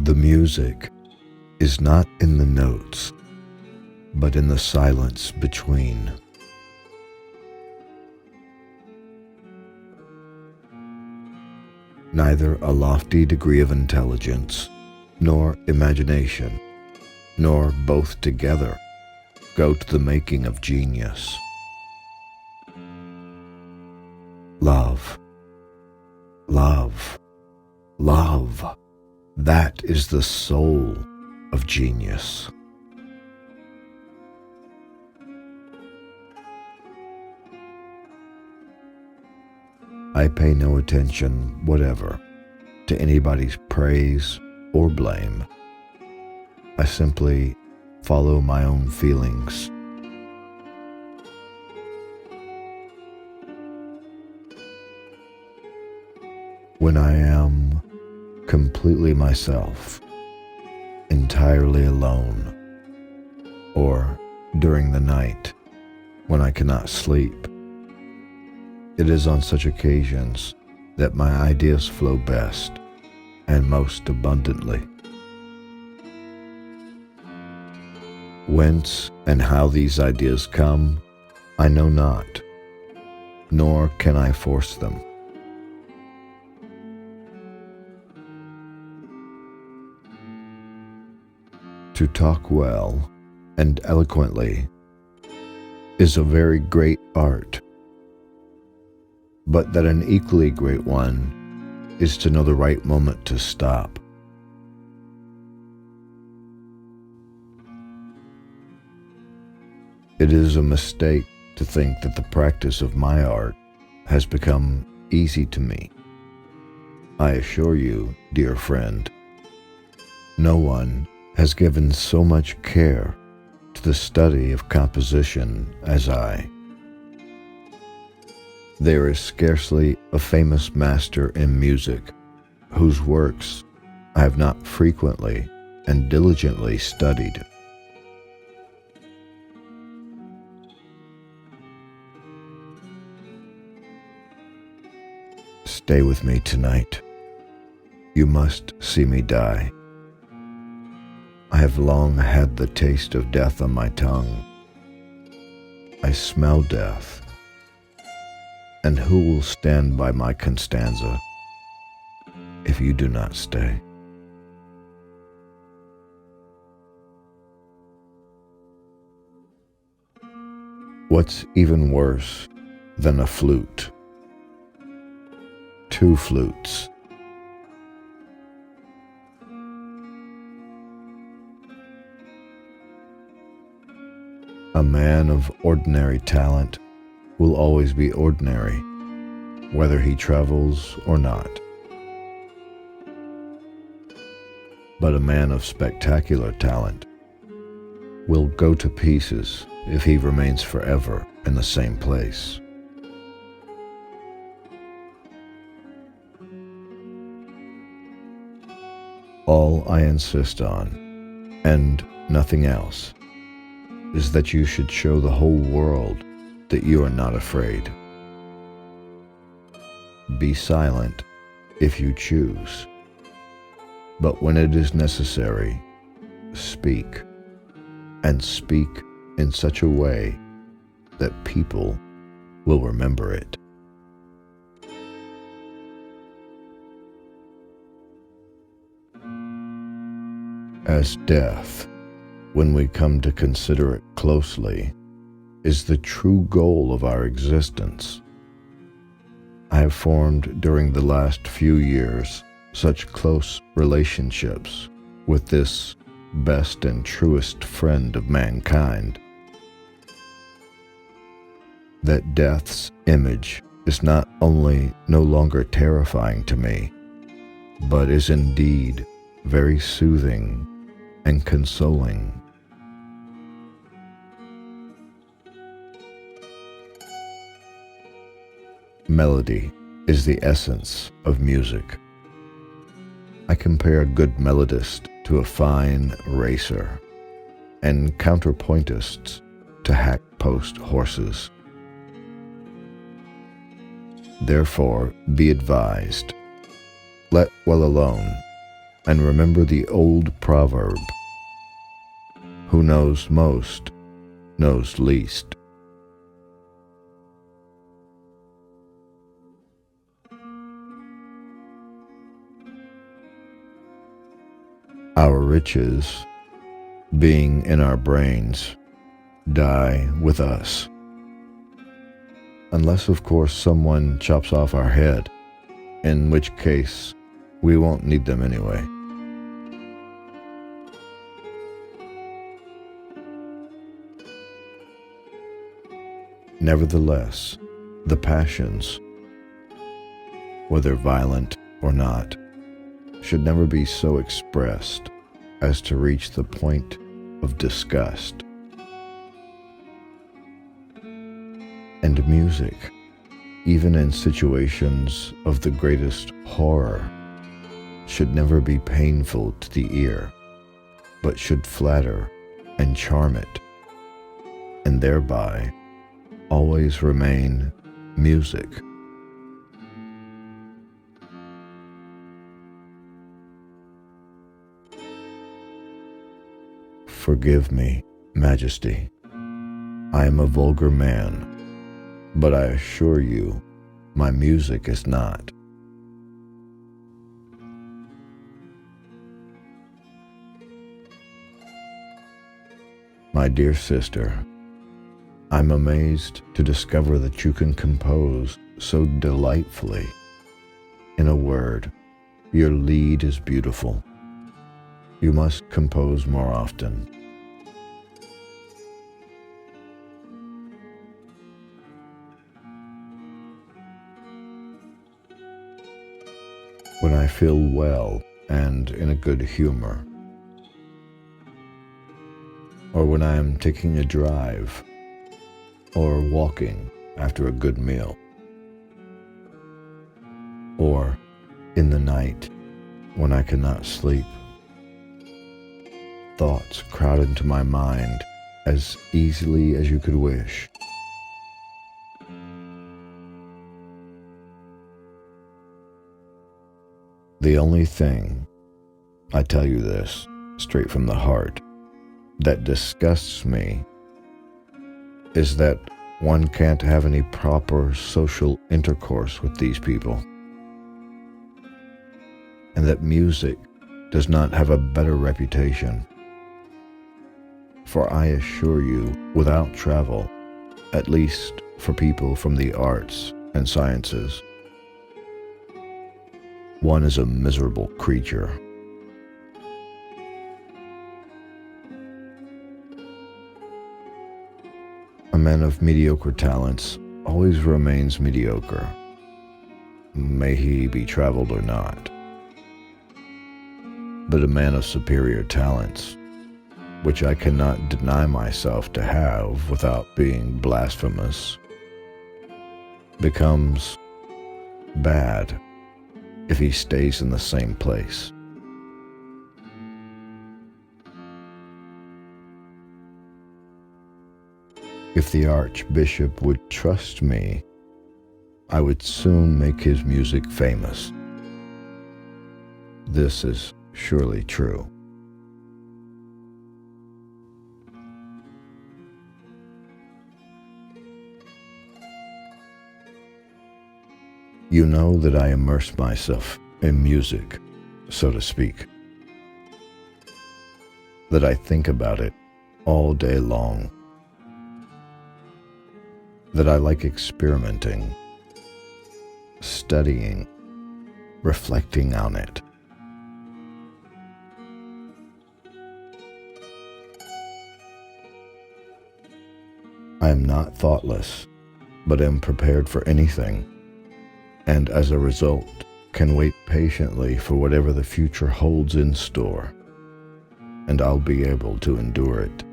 The music is not in the notes, but in the silence between. Neither a lofty degree of intelligence, nor imagination, nor both together go to the making of genius. Love, love, love, that is the soul of genius. I pay no attention whatever to anybody's praise or blame. I simply follow my own feelings. When I am completely myself, entirely alone, or during the night when I cannot sleep, it is on such occasions that my ideas flow best and most abundantly. Whence and how these ideas come, I know not, nor can I force them. To talk well and eloquently is a very great art, but that an equally great one is to know the right moment to stop. It is a mistake to think that the practice of my art has become easy to me. I assure you, dear friend, no one has given so much care to the study of composition as I. There is scarcely a famous master in music whose works I have not frequently and diligently studied. Stay with me tonight. You must see me die. I have long had the taste of death on my tongue. I smell death. And who will stand by my Constanza if you do not stay? What's even worse than a flute? Two flutes. A man of ordinary talent will always be ordinary, whether he travels or not. But a man of spectacular talent will go to pieces if he remains forever in the same place. All I insist on, and nothing else, is that you should show the whole world that you are not afraid. Be silent if you choose, but when it is necessary, speak, and speak in such a way that people will remember it. As death, when we come to consider it closely, is the true goal of our existence. I have formed during the last few years such close relationships with this best and truest friend of mankind that death's image is not only no longer terrifying to me, but is indeed very soothing and consoling. Melody is the essence of music. I compare a good melodist to a fine racer, and counterpointists to hack-post horses. Therefore, be advised, let well alone, and remember the old proverb, who knows most knows least. Our riches, being in our brains, die with us. Unless, of course, someone chops off our head, in which case we won't need them anyway. Nevertheless, the passions, whether violent or not, should never be so expressed as to reach the point of disgust. And music, even in situations of the greatest horror, should never be painful to the ear, but should flatter and charm it, and thereby always remain music. Forgive me, Majesty. I am a vulgar man, but I assure you, my music is not. My dear sister, I'm amazed to discover that you can compose so delightfully. In a word, your lead is beautiful. You must compose more often. When I feel well and in a good humor, or when I am taking a drive, or walking after a good meal, or in the night when I cannot sleep, thoughts crowd into my mind as easily as you could wish. The only thing, I tell you this straight from the heart, that disgusts me is that one can't have any proper social intercourse with these people, and that music does not have a better reputation. For I assure you, without travel, at least for people from the arts and sciences, one is a miserable creature. A man of mediocre talents always remains mediocre, may he be traveled or not. But a man of superior talents, which I cannot deny myself to have without being blasphemous, becomes bad if he stays in the same place. If the Archbishop would trust me, I would soon make his music famous. This is surely true. You know that I immerse myself in music, so to speak, that I think about it all day long, that I like experimenting, studying, reflecting on it. I am not thoughtless, but am prepared for anything, and as a result can wait patiently for whatever the future holds in store, and I'll be able to endure it.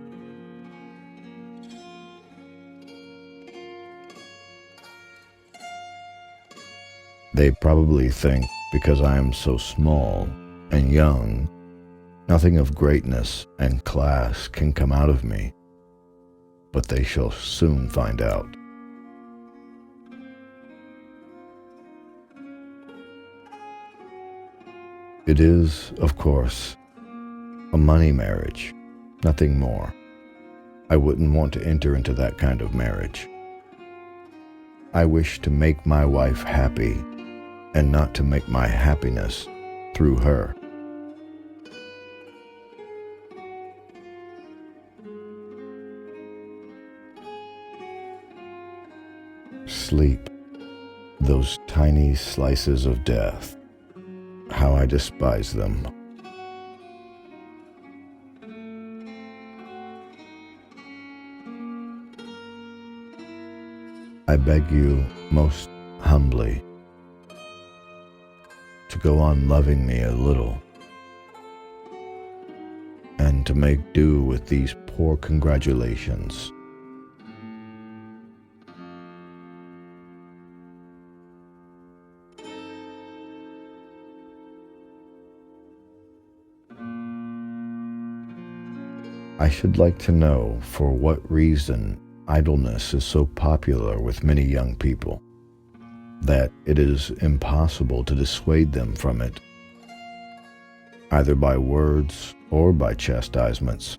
They probably think because I am so small and young, nothing of greatness and class can come out of me, but they shall soon find out. It is, of course, a money marriage, nothing more. I wouldn't want to enter into that kind of marriage. I wish to make my wife happy and not to make my happiness through her. Sleep, those tiny slices of death, how I despise them. I beg you most humbly to go on loving me a little and to make do with these poor congratulations. I should like to know for what reason idleness is so popular with many young people, that it is impossible to dissuade them from it, either by words or by chastisements.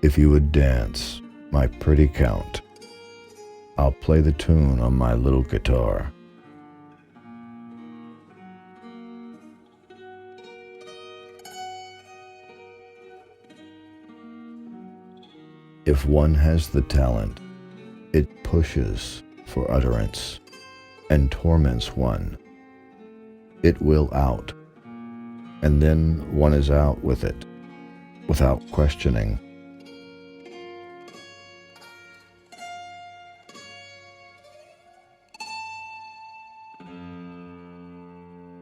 If you would dance, my pretty count, I'll play the tune on my little guitar. If one has the talent, it pushes for utterance and torments one. It will out, and then one is out with it, without questioning.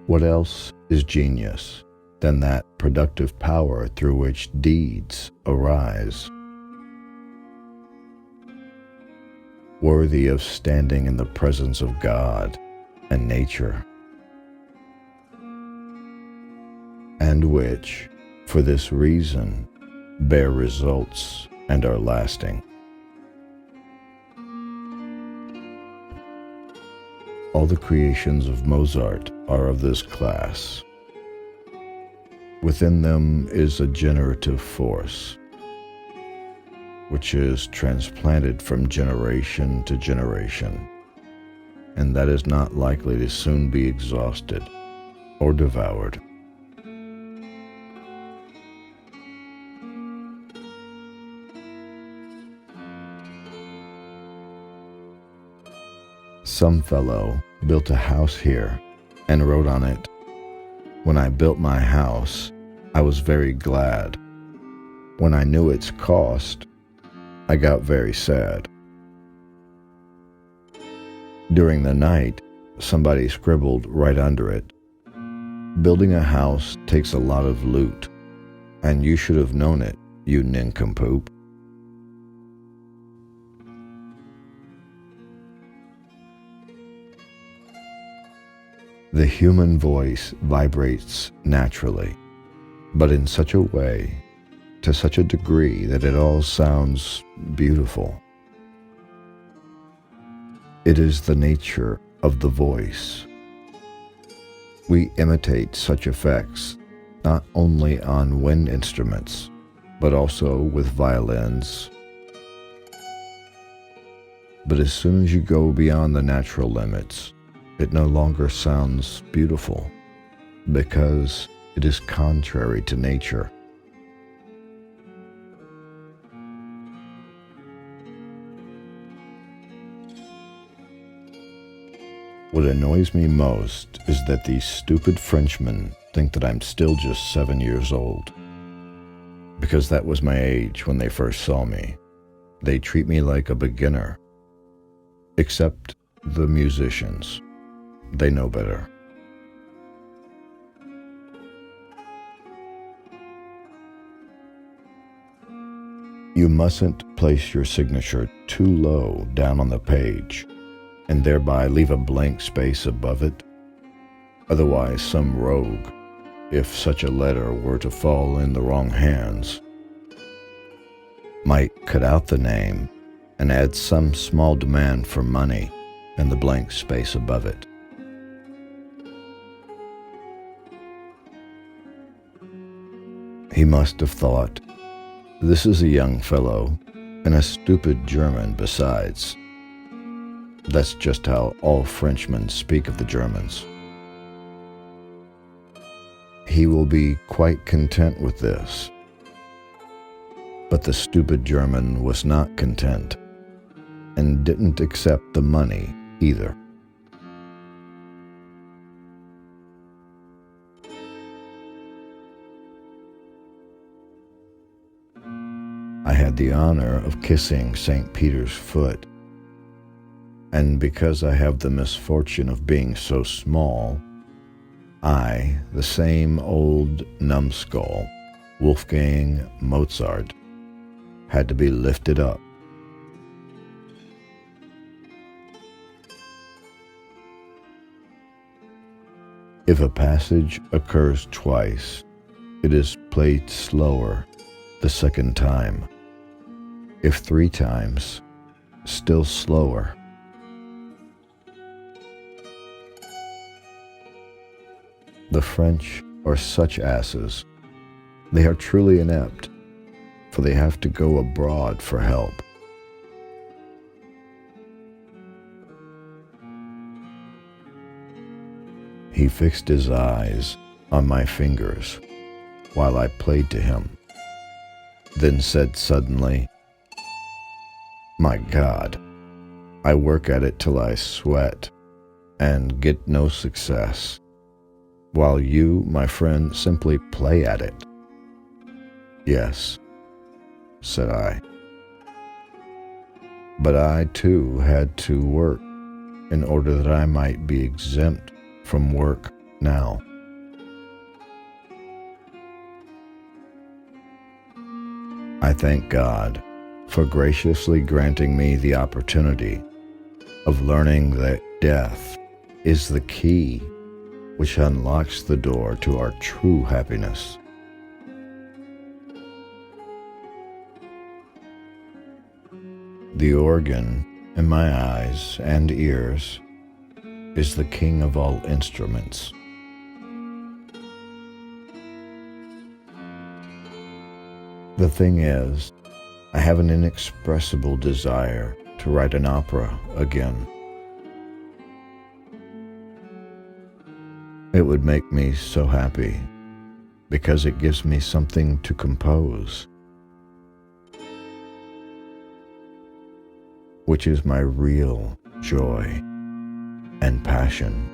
What else is genius than that productive power through which deeds arise? Worthy of standing in the presence of God and nature, and which, for this reason, bear results and are lasting. All the creations of Mozart are of this class. Within them is a generative force, which is transplanted from generation to generation, and that is not likely to soon be exhausted or devoured. Some fellow built a house here and wrote on it, "When I built my house, I was very glad. When I knew its cost, I got very sad." During the night, somebody scribbled right under it, "Building a house takes a lot of loot, and you should have known it, you nincompoop." The human voice vibrates naturally, but in such a way, to such a degree that it all sounds beautiful. It is the nature of the voice. We imitate such effects not only on wind instruments, but also with violins. But as soon as you go beyond the natural limits, it no longer sounds beautiful, because it is contrary to nature. What annoys me most is that these stupid Frenchmen think that I'm still just 7 years old, because that was my age when they first saw me. They treat me like a beginner, except the musicians. They know better. You mustn't place your signature too low down on the page and thereby leave a blank space above it. Otherwise, some rogue, if such a letter were to fall in the wrong hands, might cut out the name and add some small demand for money in the blank space above it. He must have thought, this is a young fellow, and a stupid German besides. That's just how all Frenchmen speak of the Germans. He will be quite content with this. But the stupid German was not content, and didn't accept the money either. I had the honor of kissing St. Peter's foot, and because I have the misfortune of being so small, I, the same old numbskull, Wolfgang Mozart, had to be lifted up. If a passage occurs twice, it is played slower the second time. If 3 times, still slower. The French are such asses. They are truly inept, for they have to go abroad for help. He fixed his eyes on my fingers while I played to him, then said suddenly, "My God, I work at it till I sweat and get no success, while you, my friend, simply play at it." "Yes," said I. But I too had to work in order that I might be exempt from work now. I thank God for graciously granting me the opportunity of learning that death is the key which unlocks the door to our true happiness. The organ in my eyes and ears is the king of all instruments. The thing is, I have an inexpressible desire to write an opera again. It would make me so happy, because it gives me something to compose, which is my real joy and passion.